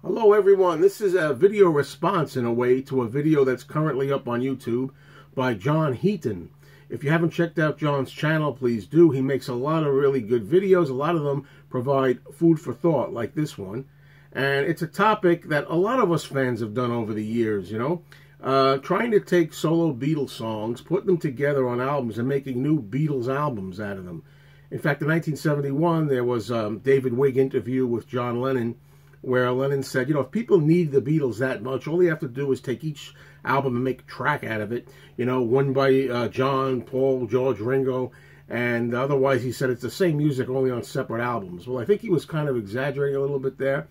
Hello everyone, this is a video response in a way to a video that's currently up on YouTube by Heaton. If you haven't checked out John's channel, please do. He makes a lot of really good videos. A lot of them provide food for thought, like this one. And it's a topic that a lot of us fans have done over the years, trying to take solo Beatles songs, put them together on albums, and making new Beatles albums out of them. In fact, in 1971, there was a David Wig interview with John Lennon, where Lennon said, if people need the Beatles that much, all they have to do is take each album and make a track out of it, one by John, Paul, George, Ringo, and otherwise he said it's the same music, only on separate albums. Well, I think he was kind of exaggerating a little bit there,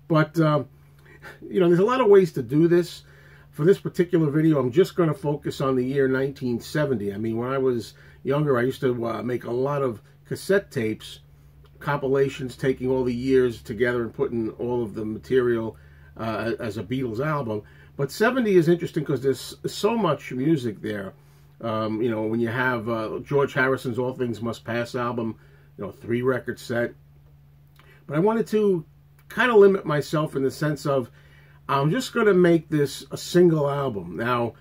but, there's a lot of ways to do this. For this particular video, I'm just going to focus on the year 1970. I mean, when I was younger, I used to make a lot of cassette tapes, compilations, taking all the years together and putting all of the material as a Beatles album. But 70 is interesting because there's so much music there. When you have George Harrison's All Things Must Pass album, 3-record set. But I wanted to kind of limit myself in the sense of I'm just going to make this a single album. Now,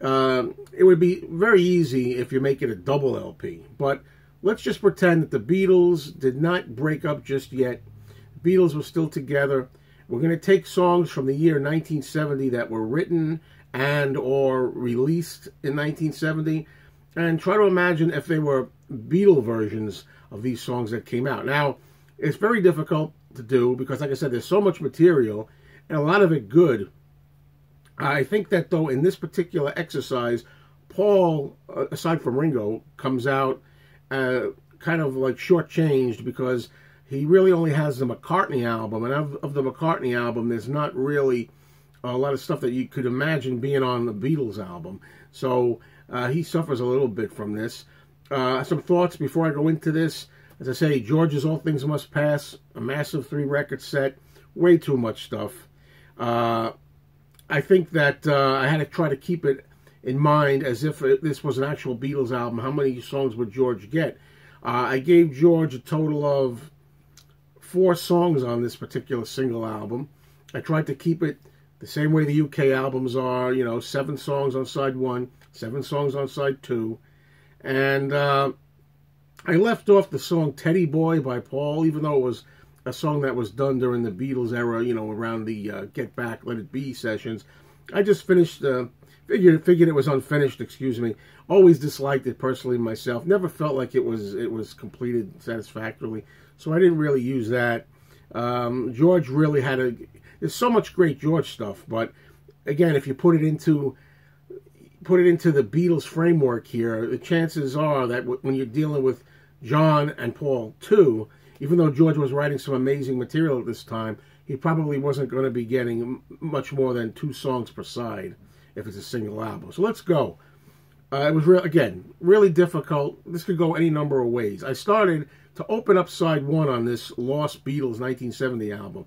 it would be very easy if you make it a double LP, but let's just pretend that the Beatles did not break up just yet. The Beatles were still together. We're going to take songs from the year 1970 that were written and or released in 1970 and try to imagine if they were Beatle versions of these songs that came out. Now, it's very difficult to do because, like I said, there's so much material and a lot of it good. I think that, though, in this particular exercise, Paul, aside from Ringo, comes out kind of like shortchanged because he really only has the McCartney album, and of the McCartney album, there's not really a lot of stuff that you could imagine being on the Beatles album. So he suffers a little bit from this. Some thoughts before I go into this. As I say, George's All Things Must Pass, a massive 3-record set, way too much stuff. I think that I had to try to keep it in mind as if this was an actual Beatles album. How many songs would George get? I gave George a total of 4 songs on this particular single album. I tried to keep it the same way the UK albums are, 7 songs on side 1, 7 songs on side 2. And I left off the song Teddy Boy by Paul, even though it was a song that was done during the Beatles era, around the Get Back, Let It Be sessions. I just finished figured it was unfinished, excuse me. Always disliked it personally myself. Never felt like it was completed satisfactorily. So I didn't really use that. George really there's so much great George stuff, but again, if you put it into the Beatles framework here, the chances are that when you're dealing with John and Paul too, even though George was writing some amazing material at this time, he probably wasn't going to be getting much more than 2 songs per side if it's a single album. So let's go. It was, really difficult. This could go any number of ways. I started to open up side 1 on this Lost Beatles 1970 album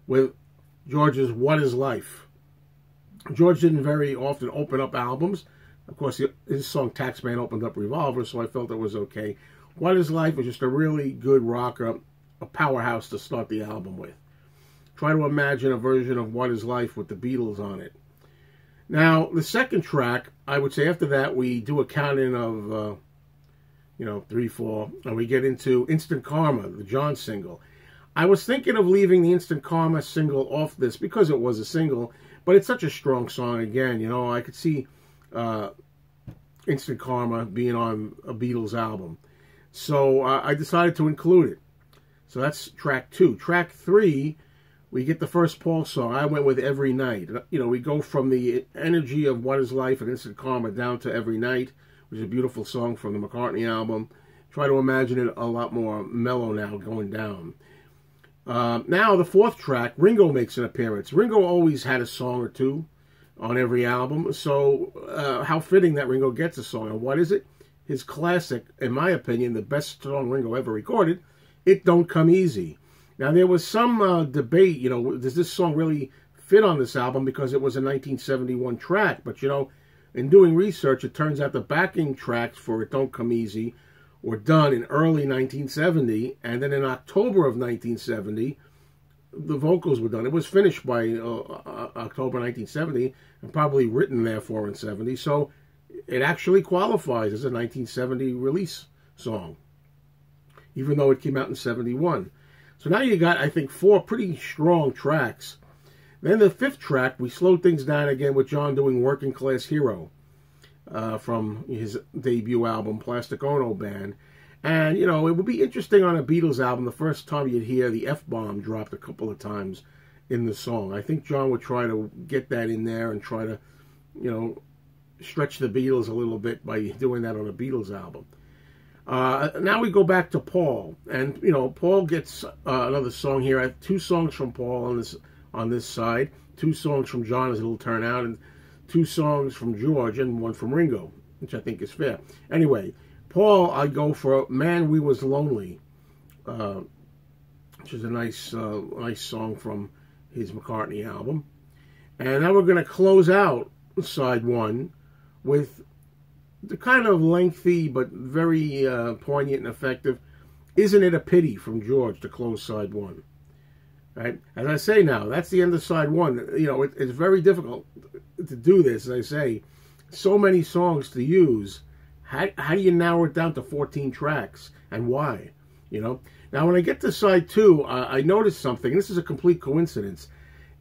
with George's What Is Life. George didn't very often open up albums. Of course, his song Taxman opened up Revolver, so I felt it was okay. What Is Life was just a really good rocker, a powerhouse to start the album with. Try to imagine a version of What Is Life with the Beatles on it. Now, the second track, I would say after that, we do a counting of, 3, 4, and we get into Instant Karma, the John single. I was thinking of leaving the Instant Karma single off this because it was a single, but it's such a strong song again. I could see Instant Karma being on a Beatles album. So I decided to include it. So that's track 2. Track 3, we get the first Paul song. I went with Every Night. We go from the energy of What Is Life and Instant Karma down to Every Night, which is a beautiful song from the McCartney album. Try to imagine it a lot more mellow now, going down. Now, the 4th track, Ringo makes an appearance. Ringo always had a song or 2 on every album, so how fitting that Ringo gets a song. And what is it? His classic, in my opinion, the best song Ringo ever recorded, It Don't Come Easy. Now, there was some debate, does this song really fit on this album because it was a 1971 track? But, in doing research, it turns out the backing tracks for It Don't Come Easy were done in early 1970, and then in October of 1970, the vocals were done. It was finished by October 1970 and probably written therefore in 70. So it actually qualifies as a 1970 release song, even though it came out in 71. So now you got, I think, 4 pretty strong tracks. Then the 5th track, we slowed things down again with John doing Working Class Hero from his debut album, Plastic Ono Band. And, you know, it would be interesting on a Beatles album, the first time you'd hear the F-bomb dropped a couple of times in the song. I think John would try to get that in there and try to, you know, stretch the Beatles a little bit by doing that on a Beatles album. Now we go back to Paul. And, you know, Paul gets another song here. I have 2 songs from Paul on this side, 2 songs from John as it'll turn out, and 2 songs from George and 1 from Ringo, which I think is fair. Anyway, Paul, I go for Man, We Was Lonely, which is a nice song from his McCartney album. And now we're going to close out side 1 with the kind of lengthy but very poignant and effective Isn't It a Pity from George to close side 1. Right? As I say now, that's the end of side 1. You know, it's very difficult to do this, as I say. So many songs to use. How do you narrow it down to 14 tracks, and why? You know. Now, when I get to side 2, I noticed something, and this is a complete coincidence.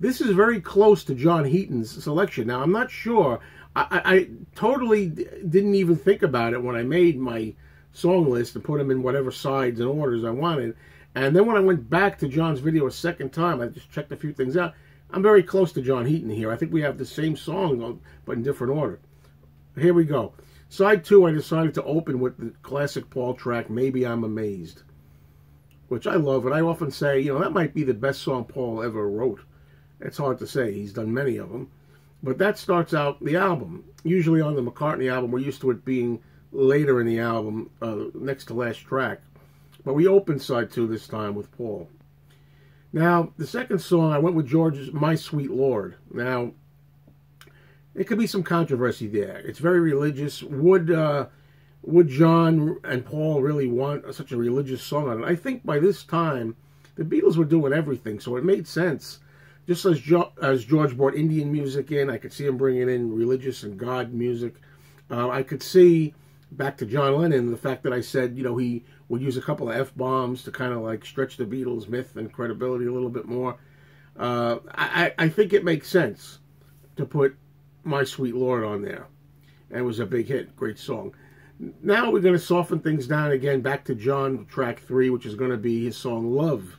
This is very close to John Heaton's selection. Now, I'm not sure. I totally didn't even think about it when I made my song list and put them in whatever sides and orders I wanted. And then when I went back to John's video a second time, I just checked a few things out. I'm very close to John Heaton here. I think we have the same song, but in different order. Here we go. Side 2, I decided to open with the classic Paul track, Maybe I'm Amazed, which I love. And I often say, you know, that might be the best song Paul ever wrote. It's hard to say. He's done many of them. But that starts out the album. Usually on the McCartney album, we're used to it being later in the album, next to last track. But we opened side 2 this time with Paul. Now, the second song, I went with George's My Sweet Lord. Now, there could be some controversy there. It's very religious. Would John and Paul really want such a religious song on it? I think by this time, the Beatles were doing everything, so it made sense. Just as George brought Indian music in, I could see him bringing in religious and God music. I could see, back to John Lennon, the fact that I said, you know, he would use a couple of F-bombs to kind of like stretch the Beatles' myth and credibility a little bit more. I think it makes sense to put My Sweet Lord on there. And it was a big hit, great song. Now we're going to soften things down again, back to John, track 3, which is going to be his song Love.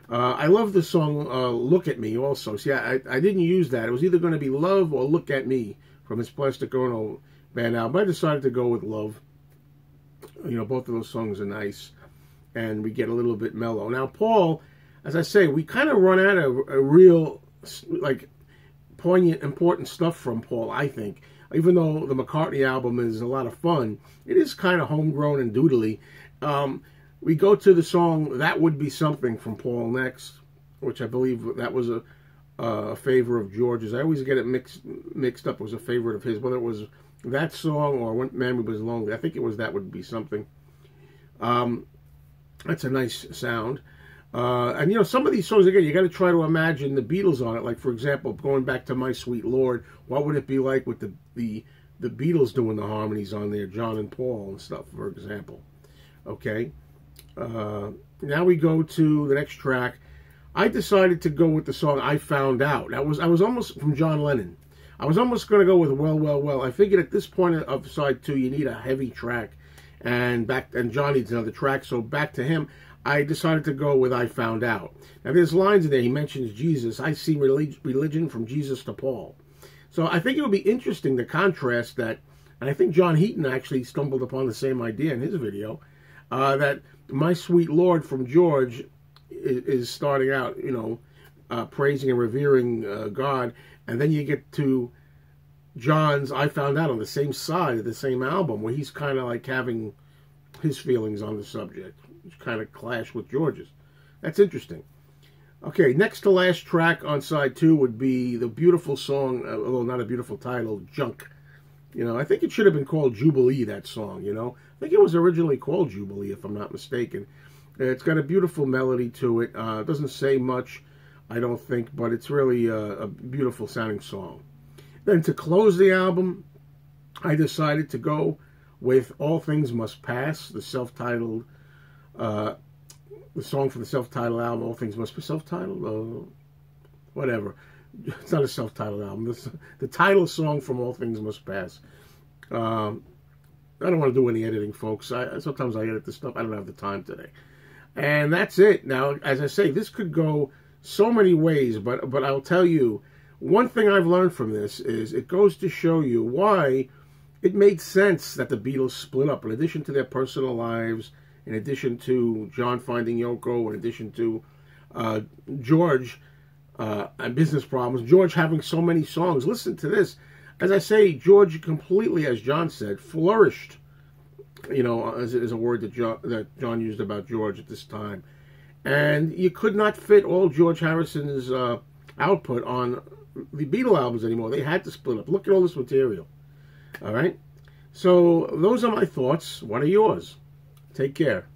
I love the song Look at Me also. See, I didn't use that. It was either going to be Love or Look at Me from his Plastic Ono Band album. I decided to go with Love. You know, both of those songs are nice. And we get a little bit mellow. Now, Paul, as I say, we kind of run out of a real, like, poignant, important stuff from Paul, I think. Even though the McCartney album is a lot of fun, it is kind of homegrown and doodly. We go to the song That Would Be Something from Paul next, which I believe that was a favor of George's. I always get it mixed up. It was a favorite of his, whether it was that song or When Man Was Lonely. I think it was That Would Be Something. That's a nice sound. And, you know, some of these songs, again, you got to try to imagine the Beatles on it. Like, for example, going back to My Sweet Lord, what would it be like with the Beatles doing the harmonies on there, John and Paul and stuff, for example. Okay. Now we go to the next track. I decided to go with the song I Found Out. I was almost, from John Lennon. I was almost going to go with Well, Well, Well. I figured at this point of side 2, you need a heavy track. And John needs another track, so back to him. I decided to go with I Found Out. Now, there's lines in there. He mentions Jesus. I see religion from Jesus to Paul. So I think it would be interesting to contrast that. And I think John Heaton actually stumbled upon the same idea in his video. That My Sweet Lord from George is starting out, you know, praising and revering God. And then you get to John's I Found Out on the same side of the same album, where he's kind of like having his feelings on the subject, which kind of clash with George's. That's interesting. Okay, next to last track on side 2 would be the beautiful song, although not a beautiful title, Junk. You know, I think it should have been called Jubilee, that song, you know. I think it was originally called Jubilee, if I'm not mistaken. It's got a beautiful melody to it. It doesn't say much. I don't think, but it's really a beautiful sounding song. Then to close the album, I decided to go with All Things Must Pass, the self-titled, the song from the self-titled album, All Things Must Be self-titled, whatever. It's not a self-titled album. The title song from All Things Must Pass. I don't want to do any editing, folks. Sometimes I edit this stuff. I don't have the time today. And that's it. Now, as I say, this could go so many ways, but I'll tell you, one thing I've learned from this is it goes to show you why it made sense that the Beatles split up. In addition to their personal lives, in addition to John finding Yoko, in addition to George and business problems, George having so many songs. Listen to this. As I say, George completely, as John said, flourished. You know, is a word that John used about George at this time. And you could not fit all George Harrison's output on the Beatle albums anymore. They had to split up. Look at all this material. All right? So those are my thoughts. What are yours? Take care.